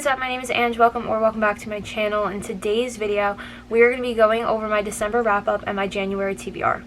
up? My name is Ange. Welcome back to my channel. In today's video, we are going to be going over my December wrap-up and my January TBR.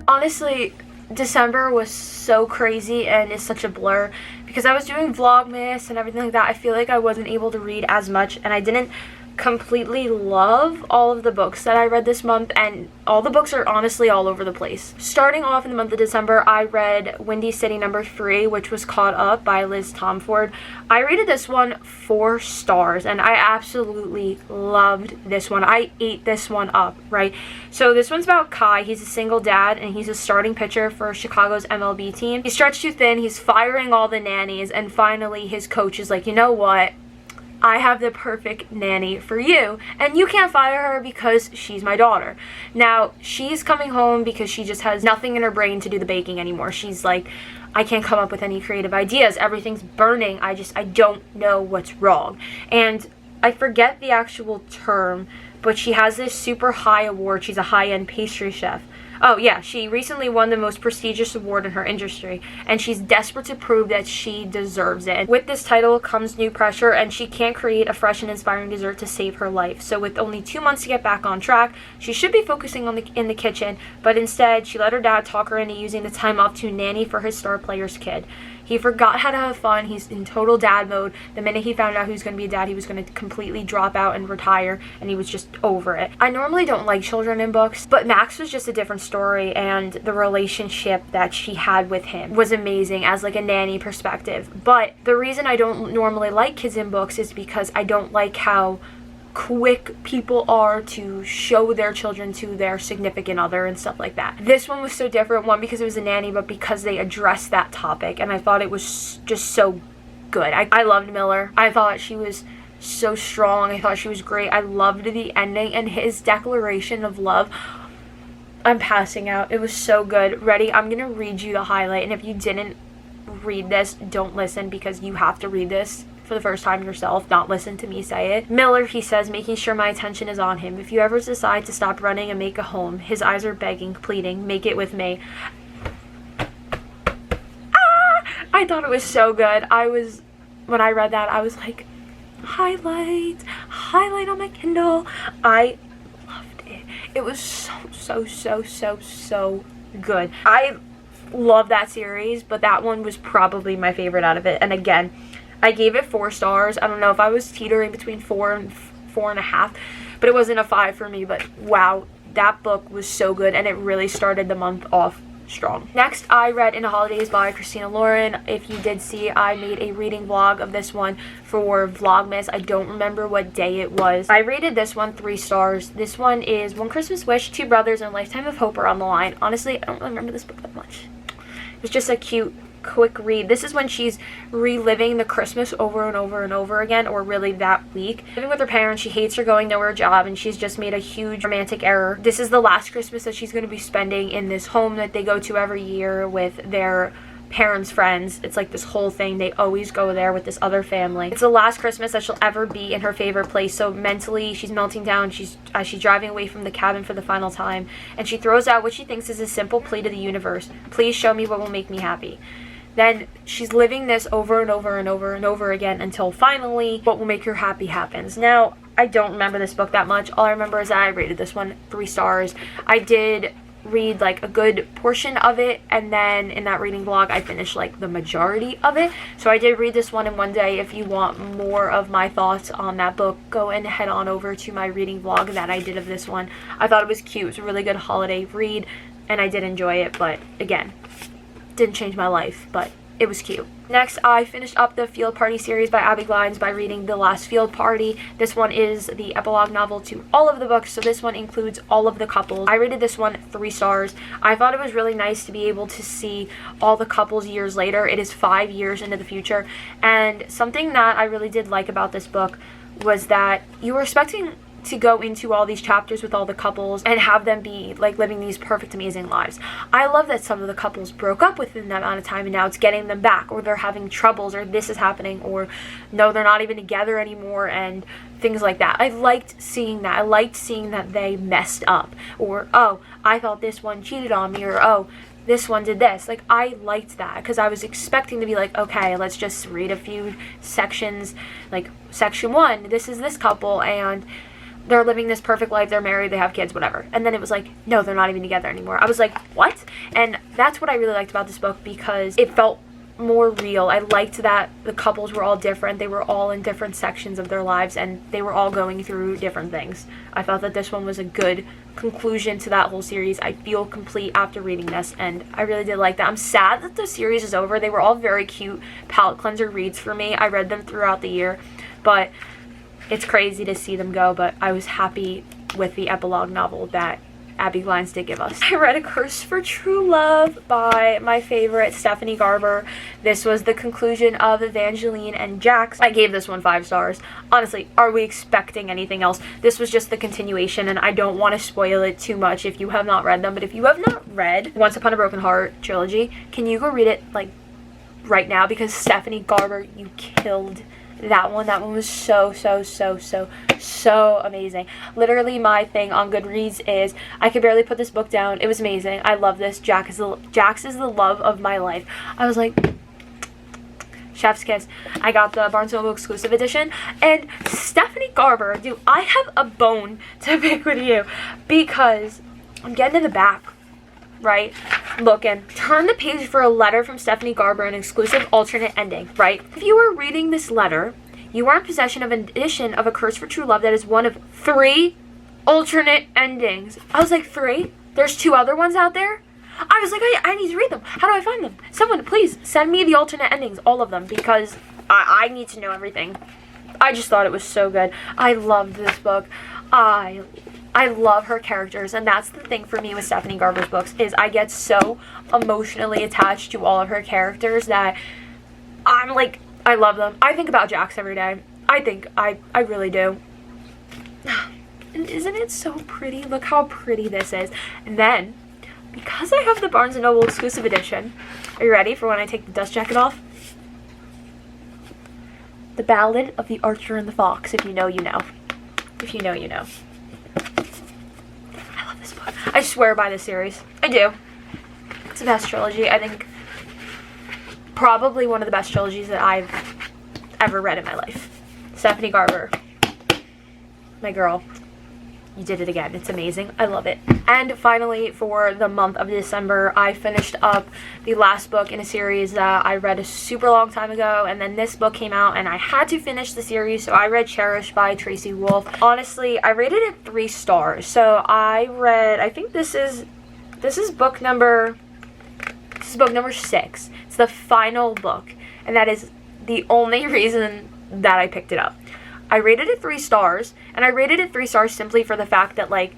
Honestly, December was so crazy and is such a blur because I was doing Vlogmas and everything like that. I feel like I wasn't able to read as much, and I didn't completely love all of the books that I read this month, and all the books are honestly all over the place. Starting off in the month of December, I read Windy City number 3, which was Caught Up by Liz Tomford. I rated this one 4 stars, and I absolutely loved this one. I ate this one up, right? So this one's about Kai. He's a single dad, and he's a starting pitcher for Chicago's MLB team. He's stretched too thin. He's firing all the nannies, and finally his coach is like, you know what? I have the perfect nanny for you, and you can't fire her because she's my daughter. Now, she's coming home because she just has nothing in her brain to do the baking anymore. She's like, I can't come up with any creative ideas. Everything's burning. I don't know what's wrong. And I forget the actual term, but she has this super high award. She's a high-end pastry chef. Oh yeah, she recently won the most prestigious award in her industry, and she's desperate to prove that she deserves it. With this title comes new pressure, and she can't create a fresh and inspiring dessert to save her life. So with only 2 months to get back on track, she should be focusing in the kitchen, but instead she let her dad talk her into using the time off to nanny for his star player's kid. He forgot how to have fun. He's in total dad mode. The minute he found out he was going to be a dad, he was going to completely drop out and retire, and he was just over it. I normally don't like children in books, but Max was just a different story, and the relationship that she had with him was amazing as like a nanny perspective. But the reason I don't normally like kids in books is because I don't like how quick people are to show their children to their significant other and stuff like that. This one was so different, one because it was a nanny, but because they addressed that topic, and I thought it was just so good. I loved Miller. I thought she was so strong. I thought she was great. I loved the ending and his declaration of love. I'm passing out. It was so good. Ready? I'm gonna read you the highlight, and if you didn't read this, don't listen, because you have to read this for the first time yourself, not listen to me say it. Miller, he says, making sure my attention is on him. If you ever decide to stop running and make a home, his eyes are begging, pleading, make it with me. I thought it was so good. When I read that, I was like, highlight on my Kindle. I loved it. It was so good. I love that series, but that one was probably my favorite out of it. And again, I gave it 4 stars. I don't know if I was teetering between 4 and 4.5, but it wasn't a 5 for me. But wow, that book was so good, and it really started the month off strong. Next, I read In the Holidays by Christina Lauren. If you did see, I made a reading vlog of this one for Vlogmas. I don't remember what day it was. I rated this one 3 stars. This one is One Christmas Wish, Two Brothers, and Lifetime of Hope are on the line. Honestly, I don't remember this book that much. It was just a cute, quick read. This is when she's reliving the Christmas over and over again, or really that week. Living with her parents, she hates her going to her job, and she's just made a huge romantic error. This is the last Christmas that she's going to be spending in this home that they go to every year with their parents' friends. It's like this whole thing. They always go there with this other family. It's the last Christmas that she'll ever be in her favorite place, so mentally she's melting down. She's driving away from the cabin for the final time, and she throws out what she thinks is a simple plea to the universe: please show me what will make me happy. Then she's living this over and over again until finally what will make her happy happens. Now, I don't remember this book that much. All I remember is that I rated this one 3 stars. I did read like a good portion of it, and then in that reading vlog I finished like the majority of it. So I did read this one in one day. If you want more of my thoughts on that book, go and head on over to my reading vlog that I did of this one. I thought it was cute. It was a really good holiday read, and I did enjoy it, but again, didn't change my life, but it was cute. Next, I finished up the Field Party series by Abby Glines by reading The Last Field Party. This one is the epilogue novel to all of the books, so this one includes all of the couples. I rated this one 3 stars. I thought it was really nice to be able to see all the couples years later. It is 5 years into the future, and something that I really did like about this book was that you were expecting to go into all these chapters with all the couples and have them be like living these perfect, amazing lives. I love that some of the couples broke up within that amount of time and now it's getting them back, or they're having troubles, or this is happening, or no, they're not even together anymore, and things like that. I liked seeing that. I liked seeing that they messed up, or oh, I thought this one cheated on me, or oh, this one did this. Like, I liked that because I was expecting to be like, okay, let's just read a few sections, like section 1, this is this couple and they're living this perfect life, they're married, they have kids, whatever. And then it was like, no, they're not even together anymore. I was like, what? And that's what I really liked about this book, because it felt more real. I liked that the couples were all different. They were all in different sections of their lives and they were all going through different things. I thought that this one was a good conclusion to that whole series. I feel complete after reading this, and I really did like that. I'm sad that the series is over. They were all very cute palette cleanser reads for me. I read them throughout the year, but it's crazy to see them go. But I was happy with the epilogue novel that Abby Glines did give us. I read A Curse for True Love by my favorite Stephanie Garber. This was the conclusion of Evangeline and Jax. I gave this one 5 stars. Honestly, are we expecting anything else? This was just the continuation, and I don't want to spoil it too much if you have not read them, but if you have not read Once Upon a Broken Heart trilogy, can you go read it like right now? Because Stephanie Garber, you killed that one. That one was so amazing. Literally, my thing on Goodreads is I could barely put this book down. It was amazing. I love this. Jax is the love of my life. I was like, chef's kiss. I got the Barnes & Noble exclusive edition, and Stephanie Garber, dude, I have a bone to pick with you, because I'm getting to the back, right? Looking. Turn the page for a letter from Stephanie Garber, an exclusive alternate ending, right? If you were reading this letter, you are in possession of an edition of A Curse for True Love that is one of 3 alternate endings. I was like, 3? There's 2 other ones out there? I was like, I need to read them. How do I find them? Someone, please, send me the alternate endings, all of them, because I need to know everything. I just thought it was so good. I loved this book. I love her characters, and that's the thing for me with Stephanie Garber's books, is I get so emotionally attached to all of her characters that I'm like, I love them. I think about Jax every day. I really do. And isn't it so pretty? Look how pretty this is. And then, because I have the Barnes & Noble exclusive edition, are you ready for when I take the dust jacket off? The Ballad of the Archer and the Fox. If you know, you know. If you know, you know. I love this book. I swear by this series. I do. It's the best trilogy. I think probably one of the best trilogies that I've ever read in my life. Stephanie Garber. My girl. You did it again. It's amazing. I love it. And finally, for the month of December, I finished up the last book in a series that I read a super long time ago, and then this book came out and I had to finish the series, so I read Cherish by Tracy Wolff. Honestly, I rated it 3 stars. So I think this is book number 6. It's the final book, and that is the only reason that I picked it up. I rated it 3 stars, and I rated it 3 stars simply for the fact that, like,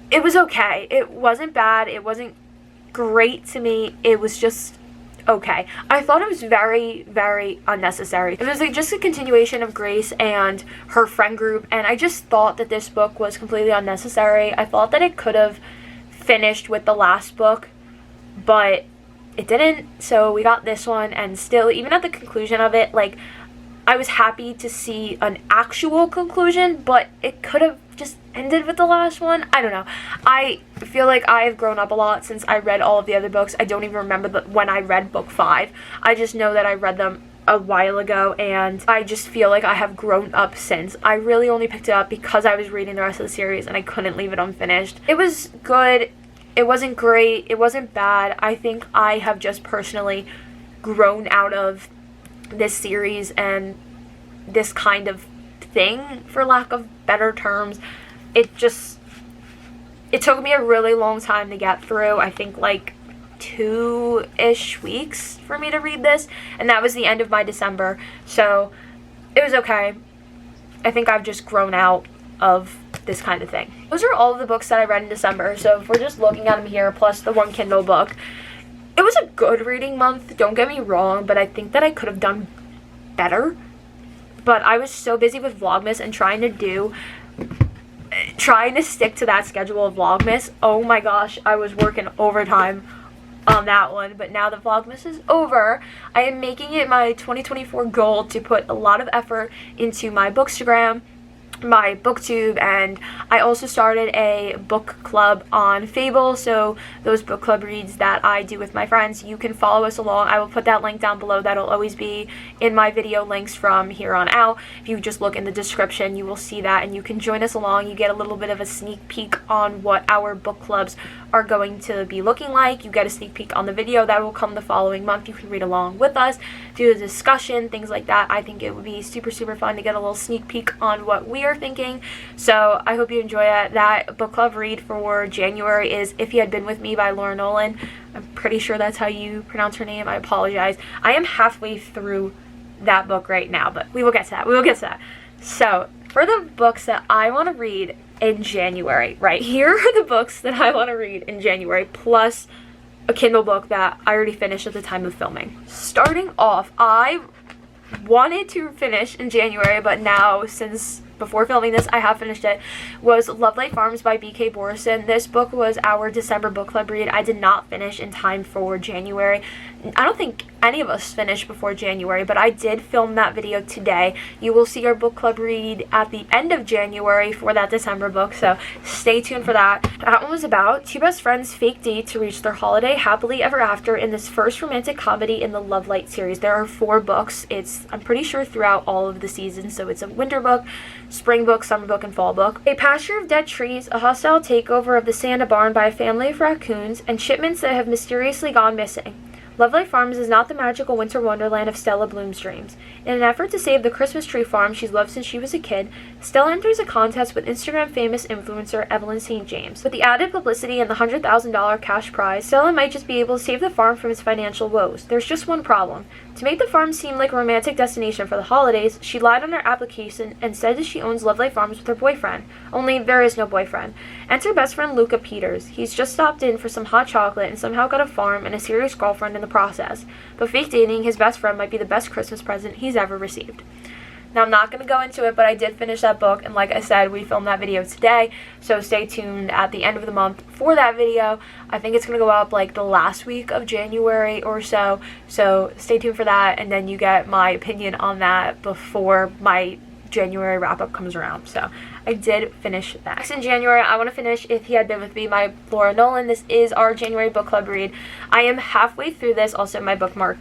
it was okay. It wasn't bad. It wasn't great to me. It was just okay. I thought it was very, very unnecessary. It was like just a continuation of Grace and her friend group, and I just thought that this book was completely unnecessary. I thought that it could have finished with the last book, but it didn't. So we got this one, and still, even at the conclusion of it, like, I was happy to see an actual conclusion, but it could have just ended with the last one. I don't know. I feel like I've grown up a lot since I read all of the other books. I don't even remember when I read book 5. I just know that I read them a while ago, and I just feel like I have grown up since. I really only picked it up because I was reading the rest of the series, and I couldn't leave it unfinished. It was good. It wasn't great. It wasn't bad. I think I have just personally grown out of this series and this kind of thing, for lack of better terms. It took me a really long time to get through. I think like 2-ish weeks for me to read this, and that was the end of my December, so it was okay. I think I've just grown out of this kind of thing. Those are all of the books that I read in December, so if we're just looking at them here, plus the 1 Kindle book, it was a good reading month, don't get me wrong, but I think that I could have done better. But I was so busy with Vlogmas and trying to do trying to stick to that schedule of Vlogmas. Oh my gosh, I was working overtime on that one, but now that Vlogmas is over, I am making it my 2024 goal to put a lot of effort into my Bookstagram, my booktube, and I also started a book club on Fable, so those book club reads that I do with my friends, you can follow us along. I will put that link down below. That'll always be in my video links from here on out. If you just look in the description, you will see that, and you can join us along. You get a little bit of a sneak peek on what our book clubs are going to be looking like. You get a sneak peek on the video that will come the following month. You can read along with us, do a discussion, things like that. I think it would be super fun to get a little sneak peek on what we are thinking. So I hope you enjoy it. That book club read for January is If He Had Been With Me by Laura Nolan. I'm pretty sure that's how you pronounce her name. I apologize. I am halfway through that book right now, but we will get to that. So for the books that I want to read in January, right, here are the books that I want to read in January, plus a Kindle book that I already finished at the time of filming. Starting off, I wanted to finish in January, but now, since before filming this, I have finished it, was Love Light Farms by B.K. Borison. This book was our December book club read. I did not finish in time for January. I don't think any of us finished before January, but I did film that video today. You will see our book club read at the end of January for that December book, so stay tuned for that. That one was about two best friends' fake date to reach their holiday happily ever after in this first romantic comedy in the Love Light series. There are 4 books. It's, I'm pretty sure, throughout all of the seasons, so it's a winter book, spring book, summer book, and fall book. A pasture of dead trees, a hostile takeover of the Santa barn by a family of raccoons, and shipments that have mysteriously gone missing. Love Light Farms is not the magical winter wonderland of Stella Bloom's dreams. In an effort to save the Christmas tree farm she's loved since she was a kid, Stella enters a contest with Instagram famous influencer Evelyn St. James. With the added publicity and the $100,000 cash prize, Stella might just be able to save the farm from its financial woes. There's just one problem. To make the farm seem like a romantic destination for the holidays, she lied on her application and said that she owns Love Light Farms with her boyfriend. Only there is no boyfriend. Enter best friend Luca Peters. He's just stopped in for some hot chocolate and somehow got a farm and a serious girlfriend in the process. But fake dating his best friend might be the best Christmas present he's ever received. Now, I'm not going to go into it, but I did finish that book, and like I said, we filmed that video today, so stay tuned at the end of the month for that video. I think it's going to go up like the last week of January or so stay tuned for that, and then you get my opinion on that before my January wrap-up comes around. So I did finish that. Next in January, I want to finish If He Had Been With Me by Laura Nolan. This is our January book club read. I am halfway through this. Also, my bookmark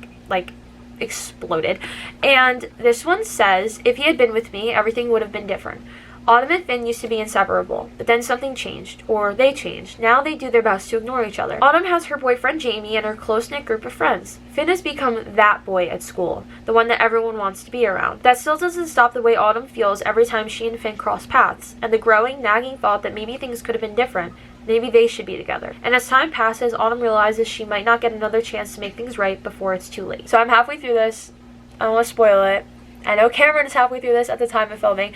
exploded, and this one says, if he had been with me, everything would have been different. Autumn and Finn used to be inseparable, but then something changed, or they changed. Now they do their best to ignore each other. Autumn has her boyfriend Jamie and her close-knit group of friends. Finn has become that boy at school, the one that everyone wants to be around. That still doesn't stop the way Autumn feels every time she and Finn cross paths, and the growing, nagging thought that maybe things could have been different. Maybe they should be together. And as time passes, Autumn realizes she might not get another chance to make things right before it's too late. So I'm halfway through this. I don't want to spoil it. I know Cameron is halfway through this at the time of filming.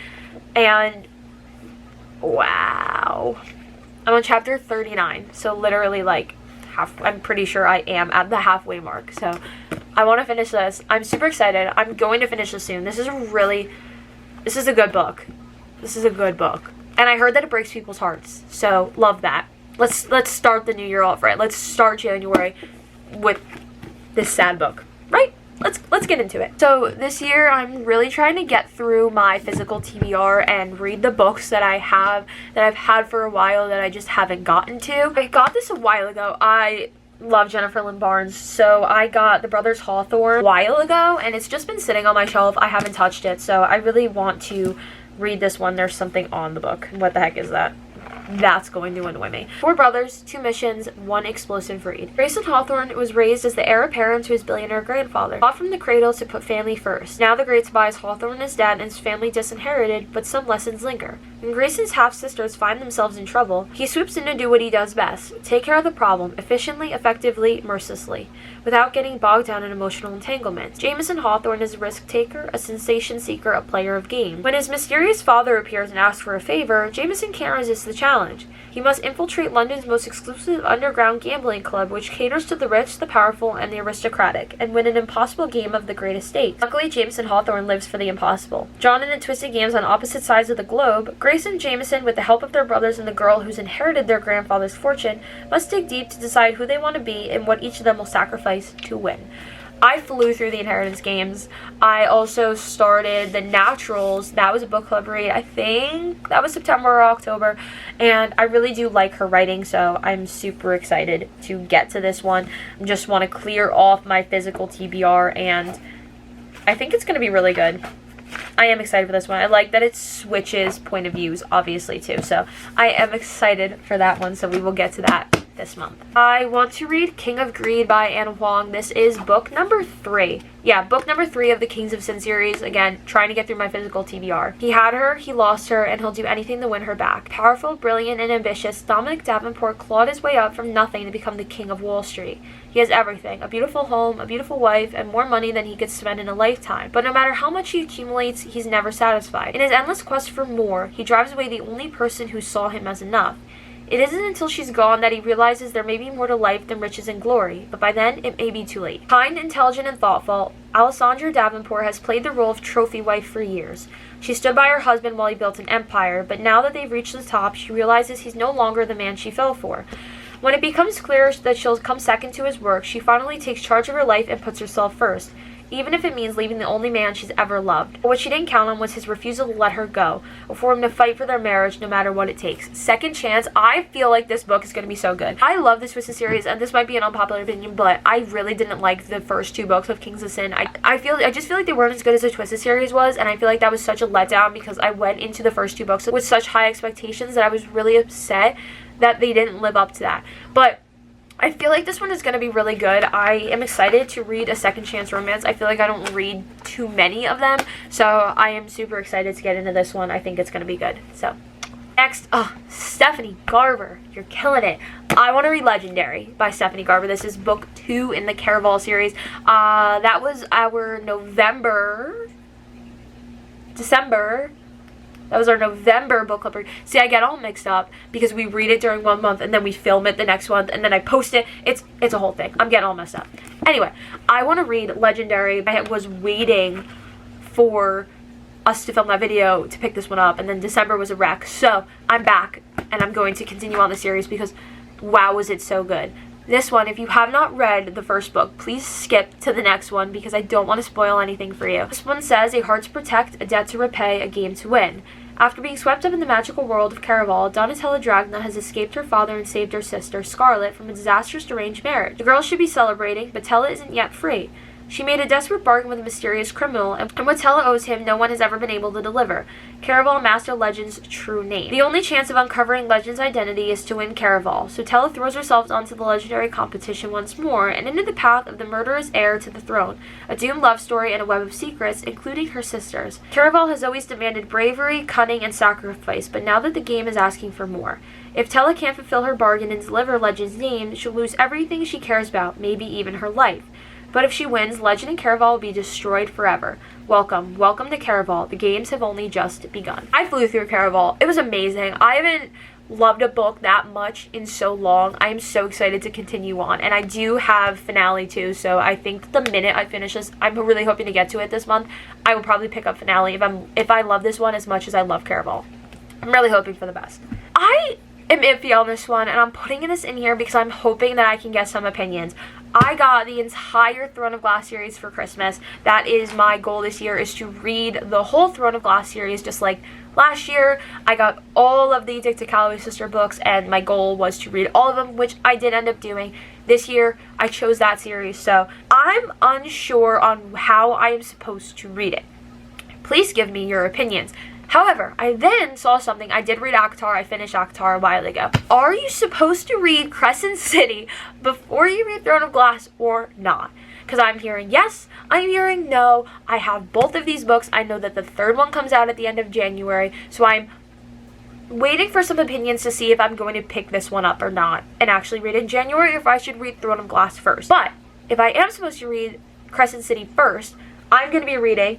And wow. I'm on chapter 39. So literally like half. I'm pretty sure I am at the halfway mark. So I want to finish this. I'm super excited. I'm going to finish this soon. This is a good book. This is a good book. And I heard that it breaks people's hearts, so love that. Let's start the new year off right. Let's start January with this sad book, right? Let's get into it. So this year, I'm really trying to get through my physical TBR and read the books that I've had for a while that I just haven't gotten to. I got this a while ago. I love Jennifer Lynn Barnes, so I got The Brothers Hawthorne a while ago, and it's just been sitting on my shelf. I haven't touched it, so I really want to read this one. There's something on the book. What the heck is that? That's going to annoy me. 4 brothers, 2 missions, 1 explosive read. Grayson Hawthorne was raised as the heir apparent to his billionaire grandfather, taught from the cradle to put family first. Now the great Tobias Hawthorne is dead and his family disinherited, but some lessons linger. When Grayson's half-sisters find themselves in trouble, he swoops in to do what he does best, take care of the problem, efficiently, effectively, mercilessly, without getting bogged down in emotional entanglements. Jameson Hawthorne is a risk-taker, a sensation seeker, a player of game. When his mysterious father appears and asks for a favor, Jameson can't resist the challenge. challenge. He must infiltrate London's most exclusive underground gambling club, which caters to the rich, the powerful, and the aristocratic, and win an impossible game of the greatest stakes. Luckily, Jameson Hawthorne lives for the impossible. Drawn into twisted games on opposite sides of the globe, Grace and Jameson, with the help of their brothers and the girl who's inherited their grandfather's fortune, must dig deep to decide who they want to be and what each of them will sacrifice to win. I flew through the Inheritance games. I also started The Naturals. That was a book club read. I think that was September or October. And I really do like her writing, so I'm super excited to get to this one. I just want to clear off my physical TBR, and I think it's going to be really good. I am excited for this one. I like that it switches point of views, obviously, too. So I am excited for that one, so we will get to that this month. I want to read King of Greed by Anna Huang. This is book number 3. Yeah, book number 3 of the Kings of Sin series. Again, trying to get through my physical TBR. He had her, he lost her, and he'll do anything to win her back. Powerful, brilliant, and ambitious, Dominic Davenport clawed his way up from nothing to become the King of Wall Street. He has everything, a beautiful home, a beautiful wife, and more money than he could spend in a lifetime. But no matter how much he accumulates, he's never satisfied. In his endless quest for more, he drives away the only person who saw him as enough. It isn't until she's gone that he realizes there may be more to life than riches and glory, but by then, it may be too late. Kind, intelligent, and thoughtful, Alessandra Davenport has played the role of trophy wife for years. She stood by her husband while he built an empire, but now that they've reached the top, she realizes he's no longer the man she fell for. When it becomes clear that she'll come second to his work, she finally takes charge of her life and puts herself first, even if it means leaving the only man she's ever loved. But what she didn't count on was his refusal to let her go, or for him to fight for their marriage no matter what it takes. Second Chance, I feel like this book is going to be so good. I love this Twisted series, and this might be an unpopular opinion, but I really didn't like the first 2 books of Kings of Sin. I just feel like they weren't as good as the Twisted series was, and I feel like that was such a letdown because I went into the first 2 books with such high expectations that I was really upset that they didn't live up to that. But I feel like this one is going to be really good. I am excited to read a second chance romance. I feel like I don't read too many of them, so I am super excited to get into this one. I think it's going to be good. So next, Stephanie Garber. You're killing it. I want to read Legendary by Stephanie Garber. This is book 2 in the Caraval series. That was our That was our November book club read. See, I get all mixed up because we read it during one month and then we film it the next month and then I post it. It's a whole thing. I'm getting all messed up. Anyway, I want to read Legendary. I was waiting for us to film that video to pick this one up, and then December was a wreck. So I'm back and I'm going to continue on the series because wow, was it so good. This one, if you have not read the first book, please skip to the next one because I don't want to spoil anything for you. This one says, a heart to protect, a debt to repay, a game to win. After being swept up in the magical world of Caraval, Donatella Dragna has escaped her father and saved her sister, Scarlet, from a disastrous deranged marriage. The girls should be celebrating, but Tella isn't yet free. She made a desperate bargain with a mysterious criminal, and what Tella owes him, no one has ever been able to deliver. Caraval Master Legend's true name. The only chance of uncovering Legend's identity is to win Caraval, so Tella throws herself onto the legendary competition once more, and into the path of the murderous heir to the throne. A doomed love story and a web of secrets, including her sister's. Caraval has always demanded bravery, cunning, and sacrifice, but now that the game is asking for more. If Tella can't fulfill her bargain and deliver Legend's name, she'll lose everything she cares about, maybe even her life. But if she wins, Legend and Caraval will be destroyed forever. Welcome to Caraval. The games have only just begun. I flew through Caraval. It was amazing. I haven't loved a book that much in so long. I am so excited to continue on. And I do have finale too, so I think the minute I finish this, I'm really hoping to get to it this month. I will probably pick up finale if I love this one as much as I love Caraval. I'm really hoping for the best. I am iffy on this one, and I'm putting this in here because I'm hoping that I can get some opinions. I got the entire Throne of Glass series for Christmas. That is my goal this year, is to read the whole Throne of Glass series, just like last year. I got all of the Dick to Calloway sister books, and my goal was to read all of them, which I did end up doing. This year, I chose that series, so I'm unsure on how I am supposed to read it. Please give me your opinions. However, I then saw something. I did read ACOTAR. I finished ACOTAR a while ago. Are you supposed to read Crescent City before you read Throne of Glass or not? Because I'm hearing yes, I'm hearing no. I have both of these books. I know that the third one comes out at the end of January, so I'm waiting for some opinions to see if I'm going to pick this one up or not and actually read it in January, or if I should read Throne of Glass first. But if I am supposed to read Crescent City first, I'm going to be reading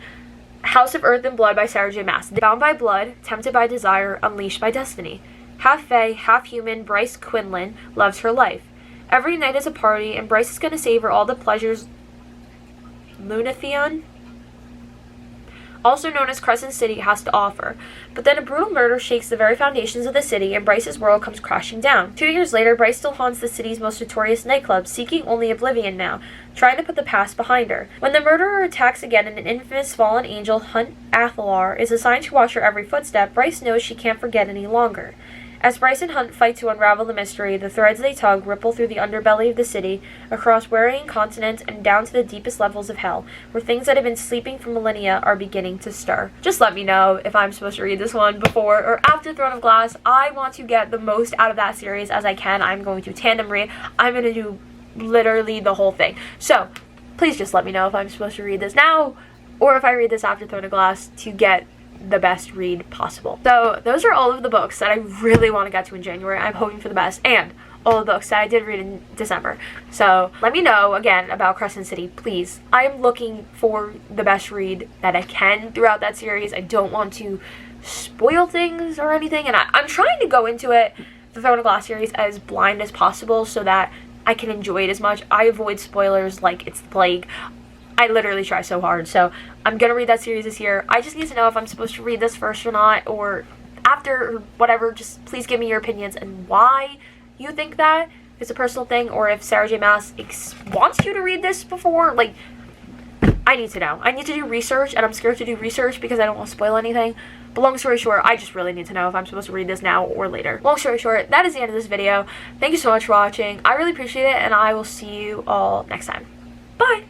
House of Earth and Blood by Sarah J. Maas. Bound by Blood, Tempted by Desire, Unleashed by Destiny. Half fae, half human, Bryce Quinlan loves her life. Every night is a party, and Bryce is going to savor all the pleasures Lunatheon, also known as Crescent City, has to offer. But then a brutal murder shakes the very foundations of the city, and Bryce's world comes crashing down. 2 years later, Bryce still haunts the city's most notorious nightclub, seeking only oblivion now, trying to put the past behind her. When the murderer attacks again and an infamous fallen angel, Hunt Athalar, is assigned to watch her every footstep, Bryce knows she can't forget any longer. As Bryce and Hunt fight to unravel the mystery, the threads they tug ripple through the underbelly of the city, across wearying continents, and down to the deepest levels of hell, where things that have been sleeping for millennia are beginning to stir. Just let me know if I'm supposed to read this one before or after Throne of Glass. I want to get the most out of that series as I can. I'm going to tandem read. I'm going to do literally the whole thing. So, please just let me know if I'm supposed to read this now, or if I read this after Throne of Glass to get the best read possible. So those are all of the books that I really want to get to in January. I'm hoping for the best, and all the books that I did read in December. So let me know again about Crescent City, please. I am looking for the best read that I can throughout that series. I don't want to spoil things or anything, and I'm trying to go into it, the Throne of Glass series, as blind as possible so that I can enjoy it as much. I avoid spoilers like it's the plague. I literally try so hard, so I'm gonna read that series this year. I just need to know if I'm supposed to read this first or not, or after, or whatever. Just please give me your opinions and why you think that. If it's a personal thing, or if Sarah J. Maas wants you to read this before. Like, I need to know. I need to do research, and I'm scared to do research because I don't want to spoil anything. But long story short, I just really need to know if I'm supposed to read this now or later. Long story short, that is the end of this video. Thank you so much for watching. I really appreciate it, and I will see you all next time. Bye!